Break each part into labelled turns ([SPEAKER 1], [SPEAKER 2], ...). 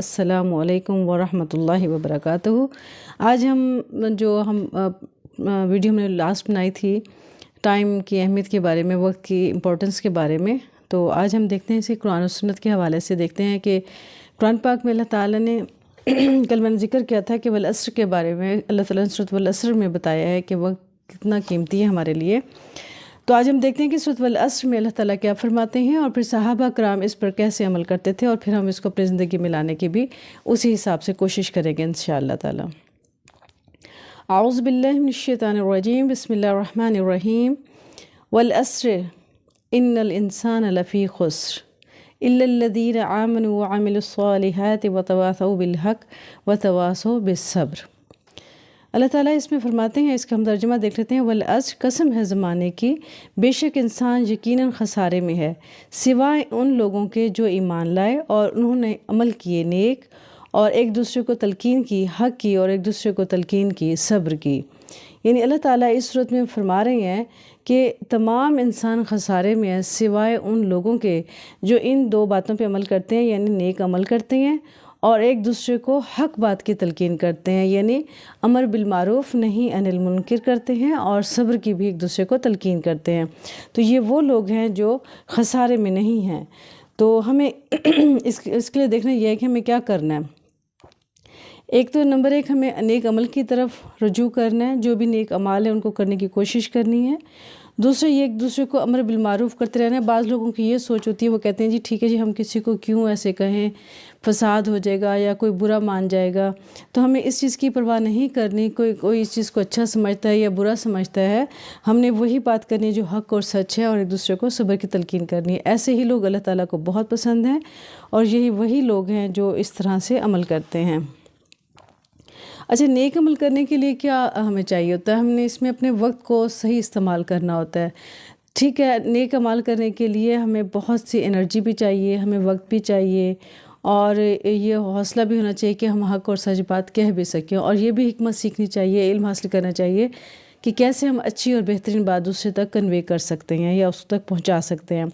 [SPEAKER 1] السلام علیکم ورحمۃ اللہ وبرکاتہ۔ آج ہم ویڈیو میں لاسٹ بنائی تھی ٹائم کی اہمیت کے بارے میں، وقت کی امپورٹنس کے بارے میں، تو آج ہم دیکھتے ہیں اسے قرآن و سنت کے حوالے سے دیکھتے ہیں کہ قرآن پاک میں اللہ تعالیٰ نے کل میں نے ذکر کیا تھا کہ والعصر کے بارے میں اللہ تعالیٰ نے سورۃ والعصر میں بتایا ہے کہ وقت کتنا قیمتی ہے ہمارے لیے۔ تو آج ہم دیکھتے ہیں کہ سورۃ والعصر میں اللہ تعالیٰ کیا فرماتے ہیں اور پھر صحابہ کرام اس پر کیسے عمل کرتے تھے، اور پھر ہم اس کو اپنی زندگی میں لانے کی بھی اسی حساب سے کوشش کریں گے انشاءاللہ تعالیٰ۔ اعوذ باللہ من الشیطان الرجیم، بسم اللہ الرحمن الرحیم۔ والعصر ان الانسان لفی خسر الا الذین آمنوا وعملوا الصالحات وتواصوا بالحق وتواصوا بالصبر۔ اللہ تعالیٰ اس میں فرماتے ہیں، اس کا ہم ترجمہ دیکھ لیتے ہیں۔ والعصر، قسم ہے زمانے کی، بے شک انسان یقیناً خسارے میں ہے، سوائے ان لوگوں کے جو ایمان لائے اور انہوں نے عمل کیے نیک، اور ایک دوسرے کو تلقین کی حق کی، اور ایک دوسرے کو تلقین کی صبر کی۔ یعنی اللہ تعالیٰ اس صورت میں فرما رہے ہیں کہ تمام انسان خسارے میں ہے سوائے ان لوگوں کے جو ان دو باتوں پہ عمل کرتے ہیں، یعنی نیک عمل کرتے ہیں اور ایک دوسرے کو حق بات کی تلقین کرتے ہیں، یعنی امر بالمعروف نہی عن المنکر کرتے ہیں، اور صبر کی بھی ایک دوسرے کو تلقین کرتے ہیں۔ تو یہ وہ لوگ ہیں جو خسارے میں نہیں ہیں۔ تو ہمیں اس کے لیے دیکھنا یہ ہے کہ ہمیں کیا کرنا ہے۔ ایک تو نمبر ایک، ہمیں نیک عمل کی طرف رجوع کرنا ہے، جو بھی نیک اعمال ہیں ان کو کرنے کی کوشش کرنی ہے۔ دوسرا یہ ایک دوسرے کو امر بالمعروف کرتے رہنا ہے۔ بعض لوگوں کی یہ سوچ ہوتی ہے، وہ کہتے ہیں جی ٹھیک ہے جی، ہم کسی کو کیوں ایسے کہیں، فساد ہو جائے گا یا کوئی برا مان جائے گا، تو ہمیں اس چیز کی پرواہ نہیں کرنی۔ کوئی اس چیز کو اچھا سمجھتا ہے یا برا سمجھتا ہے، ہم نے وہی بات کرنی ہے جو حق اور سچ ہے، اور ایک دوسرے کو صبر کی تلقین کرنی ہے۔ ایسے ہی لوگ اللہ تعالیٰ کو بہت پسند ہیں، اور یہی وہی لوگ ہیں جو اس طرح سے عمل کرتے ہیں۔ اچھا، نیک عمل کرنے کے لیے کیا ہمیں چاہیے ہوتا ہے؟ ہم نے اس میں اپنے وقت کو صحیح استعمال کرنا ہوتا ہے۔ ٹھیک ہے، نیک عمل کرنے کے لیے ہمیں بہت سی انرجی بھی چاہیے، ہمیں وقت بھی چاہیے، اور یہ حوصلہ بھی ہونا چاہیے کہ ہم حق اور سچ بات کہہ بھی سکیں، اور یہ بھی حکمت سیکھنی چاہیے، علم حاصل کرنا چاہیے کہ کیسے ہم اچھی اور بہترین بات دوسرے تک کنوے کر سکتے ہیں یا اس تک پہنچا سکتے ہیں۔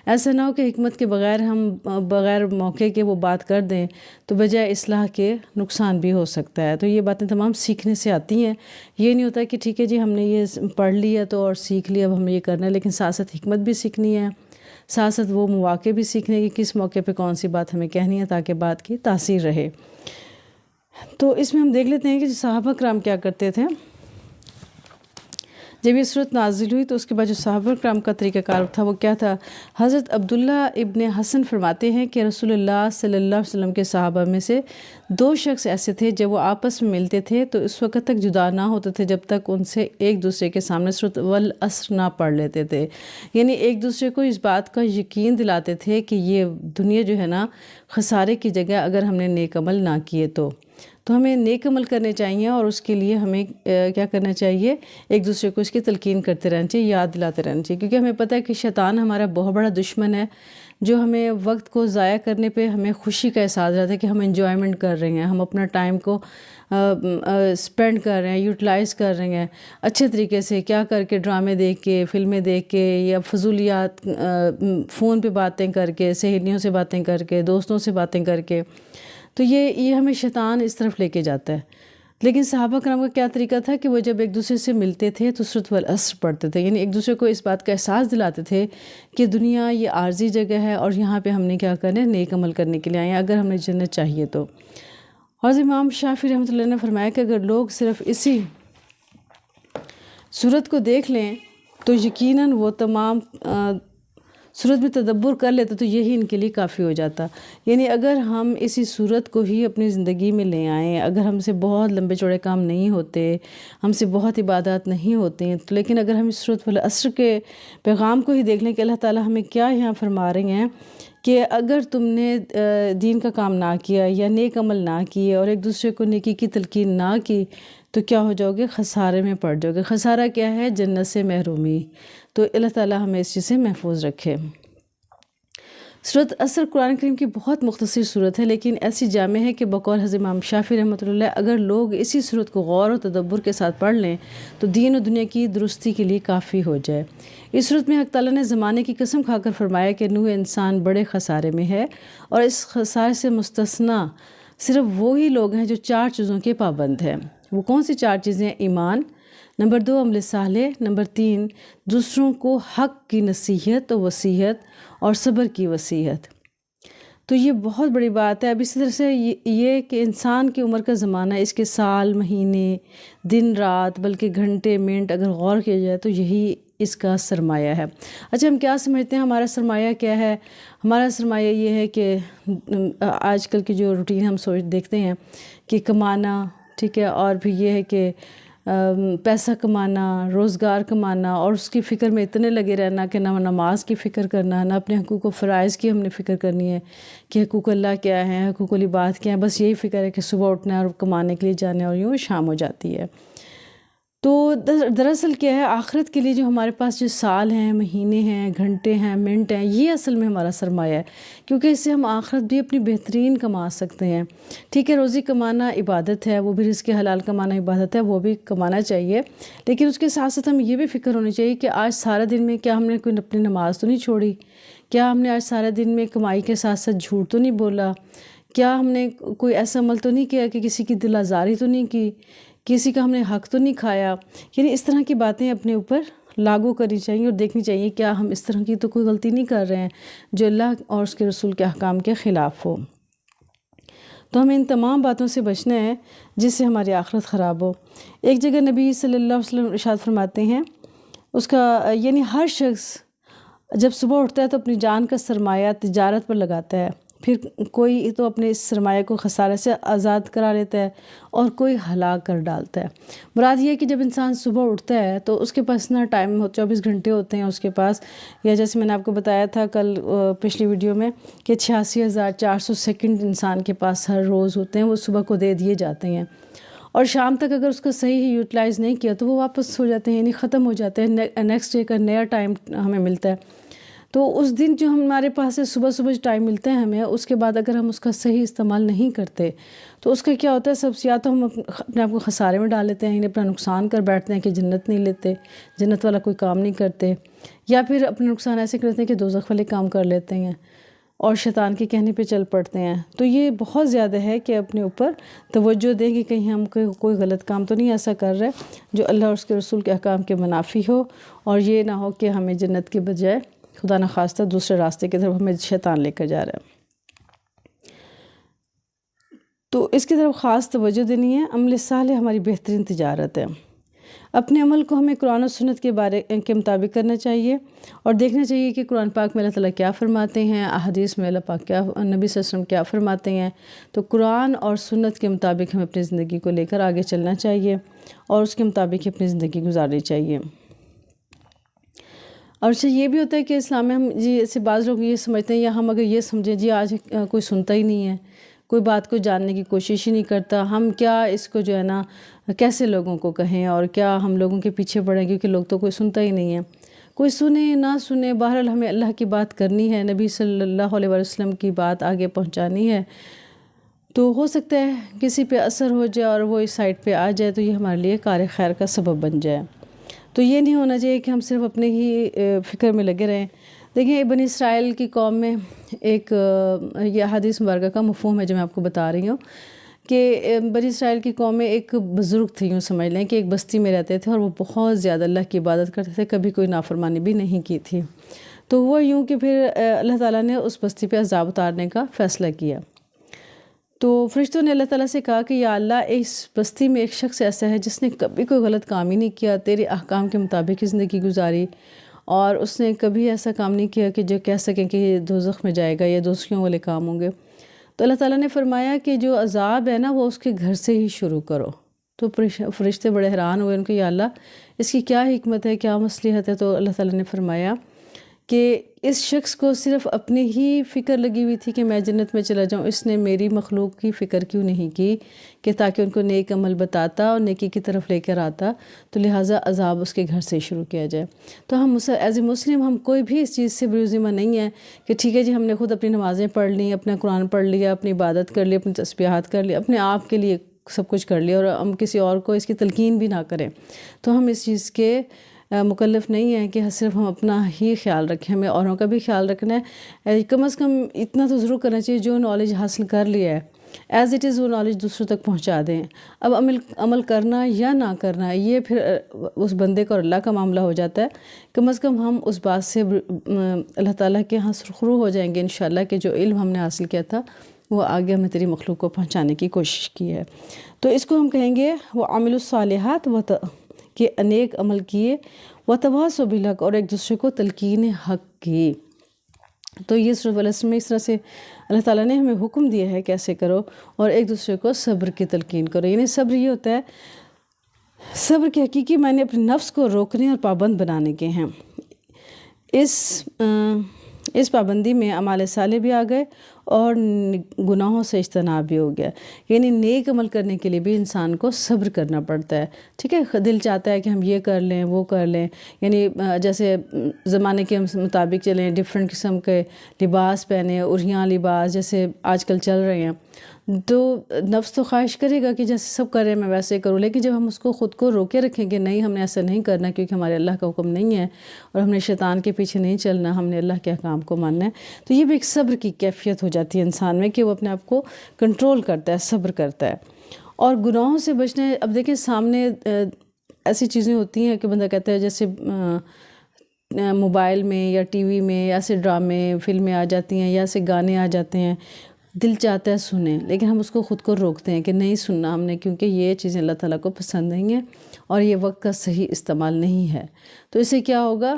[SPEAKER 1] ایسا نہ ہو کہ حکمت کے بغیر ہم بغیر موقع کے وہ بات کر دیں تو بجائے اصلاح کے نقصان بھی ہو سکتا ہے۔ تو یہ باتیں تمام سیکھنے سے آتی ہیں۔ یہ نہیں ہوتا کہ ٹھیک ہے جی ہم نے یہ پڑھ لیا تو اور سیکھ لیا، اب ہم یہ کرنا ہے، لیکن ساتھ ساتھ حکمت بھی سیکھنی ہے، ساتھ ساتھ وہ مواقع بھی سیکھنے کہ کس موقع پہ کون سی بات ہمیں کہنی ہے تاکہ بات کی تاثیر رہے۔ تو اس میں ہم دیکھ لیتے ہیں کہ صحابہ کرام کیا کرتے تھے۔ جب یہ صورت نازل ہوئی تو اس کے بعد جو صحابہ کرام کا طریقہ کار تھا وہ کیا تھا؟ حضرت عبداللہ ابن حسن فرماتے ہیں کہ رسول اللہ صلی اللہ علیہ وسلم کے صحابہ میں سے دو شخص ایسے تھے جب وہ آپس میں ملتے تھے تو اس وقت تک جدا نہ ہوتے تھے جب تک ان سے ایک دوسرے کے سامنے سورۃ والعصر نہ پڑھ لیتے تھے۔ یعنی ایک دوسرے کو اس بات کا یقین دلاتے تھے کہ یہ دنیا جو ہے نا خسارے کی جگہ اگر ہم نے نیک عمل نہ کیے تو ہمیں نیک عمل کرنے چاہیے، اور اس کے لیے ہمیں کیا کرنا چاہیے؟ ایک دوسرے کو اس کی تلقین کرتے رہنا چاہیے، یاد دلاتے رہنا چاہیے، کیونکہ ہمیں پتہ ہے کہ شیطان ہمارا بہت بڑا دشمن ہے، جو ہمیں وقت کو ضائع کرنے پہ ہمیں خوشی کا احساس رہتا ہے کہ ہم انجوائمنٹ کر رہے ہیں، ہم اپنا ٹائم کو اسپینڈ کر رہے ہیں، یوٹیلائز کر رہے ہیں اچھے طریقے سے، کیا کر کے ڈرامے دیکھ کے، فلمیں دیکھ کے، یا فضولیات فون پہ باتیں کر کے، سہیلیوں سے باتیں کر کے، دوستوں سے باتیں کر کے، تو یہ ہمیں شیطان اس طرف لے کے جاتا ہے۔ لیکن صحابہ کرام کا کیا طریقہ تھا کہ وہ جب ایک دوسرے سے ملتے تھے تو سورۃ والعصر پڑھتے تھے، یعنی ایک دوسرے کو اس بات کا احساس دلاتے تھے کہ دنیا یہ عارضی جگہ ہے، اور یہاں پہ ہم نے کیا کرنا ہے؟ نیک عمل کرنے کے لیے آئے ہیں، اگر ہم نے جنت چاہیے تو۔ اور امام شافعی رحمۃ اللہ نے فرمایا کہ اگر لوگ صرف اسی صورت کو دیکھ لیں تو یقیناً وہ تمام صورت میں تدبر کر لیتے تو یہی ان کے لیے کافی ہو جاتا۔ یعنی اگر ہم اسی صورت کو ہی اپنی زندگی میں لے آئیں، اگر ہم سے بہت لمبے چوڑے کام نہیں ہوتے، ہم سے بہت عبادات نہیں ہوتے ہیں، تو لیکن اگر ہم اس سورۃ والعصر کے پیغام کو ہی دیکھ لیں کہ اللہ تعالیٰ ہمیں کیا یہاں فرما رہے ہیں کہ اگر تم نے دین کا کام نہ کیا یا نیک عمل نہ کیے اور ایک دوسرے کو نیکی کی تلقین نہ کی تو کیا ہو جاؤ گے؟ خسارے میں پڑ جاؤ گے۔ خسارہ کیا ہے؟ جنت سے محرومی۔ تو اللہ تعالیٰ ہمیں اس چیز سے محفوظ رکھے۔ سورۃ عصر قرآن کریم کی بہت مختصر صورت ہے، لیکن ایسی جامع ہے کہ بقول حضرت امام شافعی رحمۃ اللہ اگر لوگ اسی صورت کو غور و تدبر کے ساتھ پڑھ لیں تو دین و دنیا کی درستی کے لیے کافی ہو جائے۔ اس صورت میں حق تعالیٰ نے زمانے کی قسم کھا کر فرمایا کہ نوح انسان بڑے خسارے میں ہے، اور اس خسارے سے مستثنیٰ صرف وہی لوگ ہیں جو 4 چیزوں کے پابند ہیں۔ وہ کون سی 4 چیزیں ہیں؟ ایمان، نمبر 2 عمل صالح، نمبر 3 دوسروں کو حق کی نصیحت و وصیت اور صبر کی وصیت۔ تو یہ بہت بڑی بات ہے۔ اب اسی طرح سے یہ کہ انسان کی عمر کا زمانہ، اس کے سال، مہینے، دن، رات، بلکہ گھنٹے، منٹ اگر غور کیا جائے تو یہی اس کا سرمایہ ہے۔ اچھا، ہم کیا سمجھتے ہیں ہمارا سرمایہ کیا ہے؟ ہمارا سرمایہ یہ ہے کہ آج کل کی جو روٹین ہم دیکھتے ہیں کہ کمانا، ٹھیک ہے، اور پھر یہ ہے کہ پیسہ کمانا، روزگار کمانا، اور اس کی فکر میں اتنے لگے رہنا کہ نہ نماز کی فکر کرنا، نہ اپنے حقوق و فرائض کی ہم نے فکر کرنی ہے کہ حقوق اللہ کیا ہیں، حقوق العباد کیا ہیں۔ بس یہی فکر ہے کہ صبح اٹھنا ہے اور کمانے کے لیے جانا ہے، اور یوں شام ہو جاتی ہے۔ تو دراصل کیا ہے، آخرت کے لیے جو ہمارے پاس جو سال ہیں، مہینے ہیں، گھنٹے ہیں، منٹ ہیں، یہ اصل میں ہمارا سرمایہ ہے، کیونکہ اس سے ہم آخرت بھی اپنی بہترین کما سکتے ہیں۔ ٹھیک ہے، روزی کمانا عبادت ہے، وہ بھی رزق حلال کمانا عبادت ہے، وہ بھی کمانا چاہیے، لیکن اس کے ساتھ ساتھ ہمیں یہ بھی فکر ہونی چاہیے کہ آج سارا دن میں کیا ہم نے کوئی اپنی نماز تو نہیں چھوڑی، کیا ہم نے آج سارا دن میں کمائی کے ساتھ ساتھ جھوٹ تو نہیں بولا، کیا ہم نے کوئی ایسا عمل تو نہیں کیا کہ کسی کی دل آزاری تو نہیں کی، کسی کا ہم نے حق تو نہیں کھایا۔ یعنی اس طرح کی باتیں اپنے اوپر لاگو کرنی چاہیے اور دیکھنی چاہیے کیا ہم اس طرح کی تو کوئی غلطی نہیں کر رہے ہیں جو اللہ اور اس کے رسول کے احکام کے خلاف ہو۔ تو ہمیں ان تمام باتوں سے بچنا ہے جس سے ہماری آخرت خراب ہو۔ ایک جگہ نبی صلی اللہ علیہ وسلم ارشاد فرماتے ہیں، اس کا یعنی ہر شخص جب صبح اٹھتا ہے تو اپنی جان کا سرمایہ تجارت پر لگاتا ہے، پھر کوئی تو اپنے اس سرمایہ کو خسارے سے آزاد کرا لیتا ہے اور کوئی ہلاک کر ڈالتا ہے۔ مراد یہ ہے کہ جب انسان صبح اٹھتا ہے تو اس کے پاس اتنا ٹائم 24 گھنٹے ہوتے ہیں اس کے پاس، یا جیسے میں نے آپ کو بتایا تھا کل پچھلی ویڈیو میں کہ 86,400 سیکنڈ انسان کے پاس ہر روز ہوتے ہیں، وہ صبح کو دے دیے جاتے ہیں، اور شام تک اگر اس کا صحیح یوٹیلائز نہیں کیا تو وہ واپس ہو جاتے ہیں، یعنی ختم ہو جاتے ہیں، نیکسٹ ڈے کا نیا ٹائم ہمیں ملتا ہے۔ تو اس دن جو ہمارے پاس ہے صبح جو ٹائم ملتا ہے ہمیں، اس کے بعد اگر ہم اس کا صحیح استعمال نہیں کرتے تو اس کا کیا ہوتا ہے، سب سے یا تو ہم اپنے آپ کو خسارے میں ڈال لیتے ہیں، یعنی اپنا نقصان کر بیٹھتے ہیں کہ جنت نہیں لیتے، جنت والا کوئی کام نہیں کرتے، یا پھر اپنا نقصان ایسے کرتے ہیں کہ دوزخ والے کام کر لیتے ہیں اور شیطان کے کہنے پہ چل پڑتے ہیں۔ تو یہ بہت زیادہ ہے کہ اپنے اوپر توجہ دیں کہ کہیں ہم کوئی غلط کام تو نہیں ایسا کر رہے جو اللہ اور اس کے رسول کے احکام کے منافی ہو، اور یہ نہ ہو کہ ہمیں جنت کے بجائے خدا نخواستہ دوسرے راستے کی طرف ہمیں شیطان لے کر جا رہا ہے۔ تو اس کی طرف خاص توجہ دینی ہے۔ عمل صالح ہماری بہترین تجارت ہے۔ اپنے عمل کو ہمیں قرآن و سنت کے مطابق کرنا چاہیے اور دیکھنا چاہیے کہ قرآن پاک میں اللہ تعالیٰ کیا فرماتے ہیں، احادیث میں اللہ پاک کیا، نبی صلی اللہ علیہ وسلم کیا فرماتے ہیں۔ تو قرآن اور سنت کے مطابق ہمیں اپنی زندگی کو لے کر آگے چلنا چاہیے اور اس کے مطابق اپنی زندگی گزارنی چاہیے۔ اور اسے یہ بھی ہوتا ہے کہ اسلام میں ہم جی ایسے بعض لوگ یہ سمجھتے ہیں، یا ہم اگر یہ سمجھیں جی آج کوئی سنتا ہی نہیں ہے، کوئی بات کو جاننے کی کوشش ہی نہیں کرتا، ہم کیا اس کو جو ہے نا کیسے لوگوں کو کہیں، اور کیا ہم لوگوں کے پیچھے پڑیں کیونکہ لوگ تو کوئی سنتا ہی نہیں ہے۔ کوئی سنے نہ سنے، بہرحال ہمیں اللہ کی بات کرنی ہے، نبی صلی اللہ علیہ وسلم کی بات آگے پہنچانی ہے۔ تو ہو سکتا ہے کسی پہ اثر ہو جائے اور وہ اس سائٹ پہ آ جائے تو یہ ہمارے لیے کار خیر کا سبب بن جائے۔ تو یہ نہیں ہونا چاہیے کہ ہم صرف اپنے ہی فکر میں لگے رہیں۔ دیکھیں، بنی اسرائیل کی قوم میں ایک یہ حدیث مبارکہ کا مفہوم ہے جو میں آپ کو بتا رہی ہوں کہ بنی اسرائیل کی قوم میں ایک بزرگ تھے، یوں سمجھ لیں کہ ایک بستی میں رہتے تھے اور وہ بہت زیادہ اللہ کی عبادت کرتے تھے، کبھی کوئی نافرمانی بھی نہیں کی تھی۔ تو وہ یوں کہ پھر اللہ تعالیٰ نے اس بستی پہ عذاب اتارنے کا فیصلہ کیا۔ تو فرشتوں نے اللہ تعالیٰ سے کہا کہ یا اللہ، اس بستی میں ایک شخص ایسا ہے جس نے کبھی کوئی غلط کام ہی نہیں کیا، تیرے احکام کے مطابق زندگی گزاری، اور اس نے کبھی ایسا کام نہیں کیا کہ جو کہہ سکیں کہ یہ دوزخ میں جائے گا یا دوزخیوں والے کام ہوں گے۔ تو اللہ تعالیٰ نے فرمایا کہ جو عذاب ہے نا وہ اس کے گھر سے ہی شروع کرو۔ تو فرشتے بڑے حیران ہوئے، ان کو یا اللہ اس کی کیا حکمت ہے، کیا مصلحت ہے؟ تو اللہ تعالیٰ نے فرمایا کہ اس شخص کو صرف اپنی ہی فکر لگی ہوئی تھی کہ میں جنت میں چلا جاؤں، اس نے میری مخلوق کی فکر کیوں نہیں کی کہ تاکہ ان کو نیک عمل بتاتا اور نیکی کی طرف لے کر آتا، تو لہٰذا عذاب اس کے گھر سے شروع کیا جائے۔ تو ہم ایز اے مسلم ہم کوئی بھی اس چیز سے بروزمہ نہیں ہے کہ ٹھیک ہے جی ہم نے خود اپنی نمازیں پڑھ لیں، اپنا قرآن پڑھ لیا، اپنی عبادت کر لی، اپنی تسبیحات کر لی، اپنے آپ کے لیے سب کچھ کر لیا اور ہم کسی اور کو اس کی تلقین بھی نہ کریں۔ تو ہم اس چیز کے مکلف نہیں ہیں کہ صرف ہم اپنا ہی خیال رکھیں، ہمیں اوروں کا بھی خیال رکھنا ہے۔ کم از کم اتنا تو ضرور کرنا چاہیے جو نالج حاصل کر لیا ہے ایز اٹ از وہ نالج دوسروں تک پہنچا دیں. اب عمل کرنا یا نہ کرنا یہ پھر اس بندے کا اور اللہ کا معاملہ ہو جاتا ہے. کم از کم ہم اس بات سے اللہ تعالیٰ کے ہاں سرخرو ہو جائیں گے انشاءاللہ کہ جو علم ہم نے حاصل کیا تھا وہ آگے ہمیں تیری مخلوق کو پہنچانے کی کوشش کی ہے. تو اس کو ہم کہیں گے وہ عامل الصالحات کہ نیک عمل کیے، وتواصوا بالحق اور ایک دوسرے کو تلقین حق کی. تو یہ سورۃ العصر میں اس طرح سے اللہ تعالیٰ نے ہمیں حکم دیا ہے کیسے کرو، اور ایک دوسرے کو صبر کی تلقین کرو. یعنی صبر یہ ہوتا ہے، صبر کے حقیقی معنی اپنے نفس کو روکنے اور پابند بنانے کے ہیں. اس پابندی میں اعمال صالح بھی آ گئے اور گناہوں سے اجتناب بھی ہو گیا. یعنی نیک عمل کرنے کے لیے بھی انسان کو صبر کرنا پڑتا ہے. ٹھیک ہے، دل چاہتا ہے کہ ہم یہ کر لیں وہ کر لیں، یعنی جیسے زمانے کے مطابق چلیں، ڈفرینٹ قسم کے لباس پہنیں، اڑھیاں لباس جیسے آج کل چل رہے ہیں. تو نفس تو خواہش کرے گا کہ جیسے سب کر رہے ہیں میں ویسے کروں، لیکن جب ہم اس کو خود کو روکے رکھیں گے نہیں ہم نے ایسا نہیں کرنا کیونکہ ہمارے اللہ کا حکم نہیں ہے اور ہم نے شیطان کے پیچھے نہیں چلنا، ہم نے اللہ کے احکام کو ماننا ہے. تو یہ بھی ایک صبر کی کیفیت ہو جاتی ہے انسان میں کہ وہ اپنے آپ کو کنٹرول کرتا ہے، صبر کرتا ہے. اور گناہوں سے بچنے، اب دیکھیں سامنے ایسی چیزیں ہوتی ہیں کہ بندہ کہتا ہے جیسے موبائل میں یا ٹی وی میں ایسے ڈرامے فلمیں آ جاتی ہیں یا ایسے گانے آ جاتے ہیں، دل چاہتا ہے سنیں لیکن ہم اس کو خود کو روکتے ہیں کہ نہیں سننا ہم نے، کیونکہ یہ چیزیں اللہ تعالیٰ کو پسند نہیں ہیں اور یہ وقت کا صحیح استعمال نہیں ہے. تو اس سے کیا ہوگا،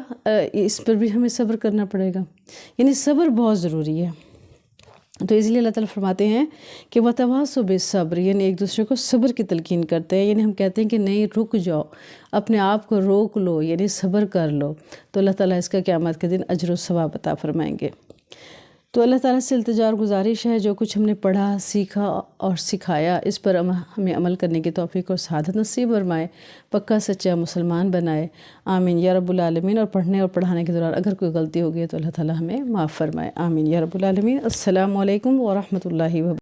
[SPEAKER 1] اس پر بھی ہمیں صبر کرنا پڑے گا. یعنی صبر بہت ضروری ہے. تو اس لیے اللہ تعالیٰ فرماتے ہیں کہ وتواصوا بالصبر، یعنی ایک دوسرے کو صبر کی تلقین کرتے ہیں. یعنی ہم کہتے ہیں کہ نہیں رک جاؤ، اپنے آپ کو روک لو، یعنی صبر کر لو، تو اللہ تعالیٰ اس کا قیامت کے دن اجر و ثواب عطا فرمائیں گے. تو اللہ تعالیٰ سے التجا اور گزارش ہے جو کچھ ہم نے پڑھا، سیکھا اور سکھایا اس پر ہمیں عمل کرنے کی توفیق اور سعادت نصیب فرمائے، پکا سچا مسلمان بنائے. آمین یا رب العالمین. اور پڑھنے اور پڑھانے کے دوران اگر کوئی غلطی ہو گئی تو اللہ تعالیٰ ہمیں معاف فرمائے. آمین یا رب العالمین. السلام علیکم ورحمۃ اللہ وبرکاتہ.